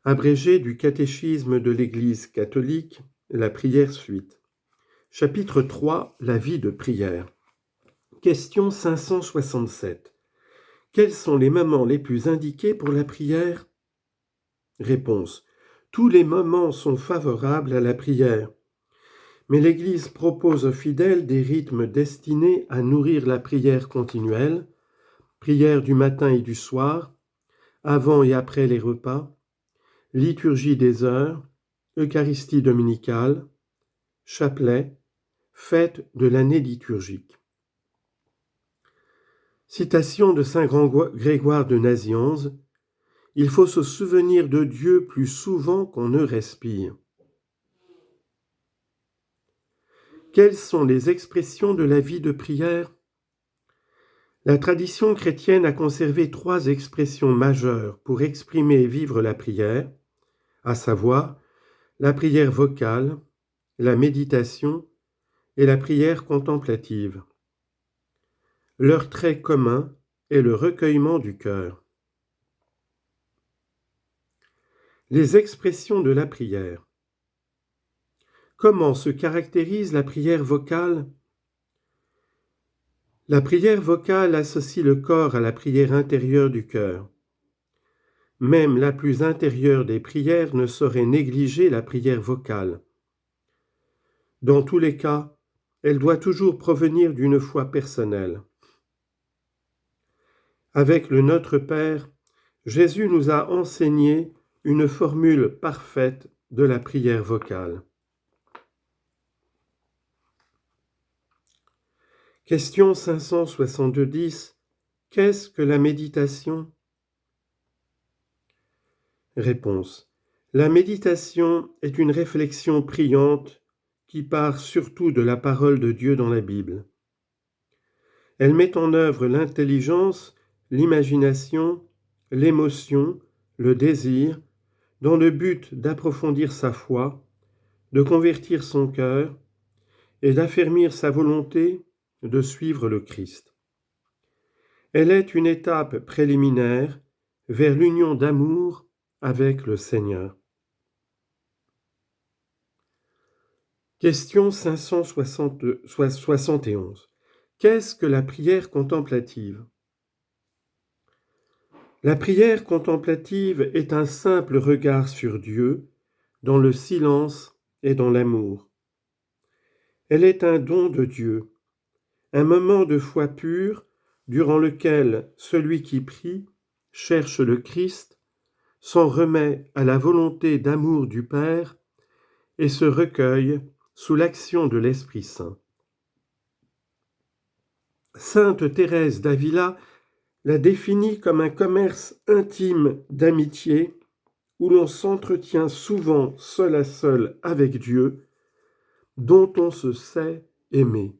Abrégé du catéchisme de l'Église catholique, la prière suite. Chapitre 3, la vie de prière. Question 567. Quels sont les moments les plus indiqués pour la prière? Réponse. Tous les moments sont favorables à la prière. Mais l'Église propose aux fidèles des rythmes destinés à nourrir la prière continuelle, prière du matin et du soir, avant et après les repas, liturgie des heures, Eucharistie dominicale, chapelet, fête de l'année liturgique. Citation de saint Grégoire de Nazianze. Il faut se souvenir de Dieu plus souvent qu'on ne respire. Quelles sont les expressions de la vie de prière? La tradition chrétienne a conservé 3 expressions majeures pour exprimer et vivre la prière, à savoir la prière vocale, la méditation et la prière contemplative. Leur trait commun est le recueillement du cœur. Les expressions de la prière. Comment se caractérise la prière vocale? La prière vocale associe le corps à la prière intérieure du cœur. Même la plus intérieure des prières ne saurait négliger la prière vocale. Dans tous les cas, elle doit toujours provenir d'une foi personnelle. Avec le Notre Père, Jésus nous a enseigné une formule parfaite de la prière vocale. Question 572. Qu'est-ce que la méditation? Réponse. La méditation est une réflexion priante qui part surtout de la parole de Dieu dans la Bible. Elle met en œuvre l'intelligence, l'imagination, l'émotion, le désir, dans le but d'approfondir sa foi, de convertir son cœur et d'affermir sa volonté de suivre le Christ. Elle est une étape préliminaire vers l'union d'amour avec le Seigneur. Question 571. Qu'est-ce que la prière contemplative? La prière contemplative est un simple regard sur Dieu, dans le silence et dans l'amour. Elle est un don de Dieu, un moment de foi pure durant lequel celui qui prie cherche le Christ, s'en remet à la volonté d'amour du Père et se recueille sous l'action de l'Esprit Saint. Sainte Thérèse d'Avila la définit comme un commerce intime d'amitié où l'on s'entretient souvent seul à seul avec Dieu, dont on se sait aimer.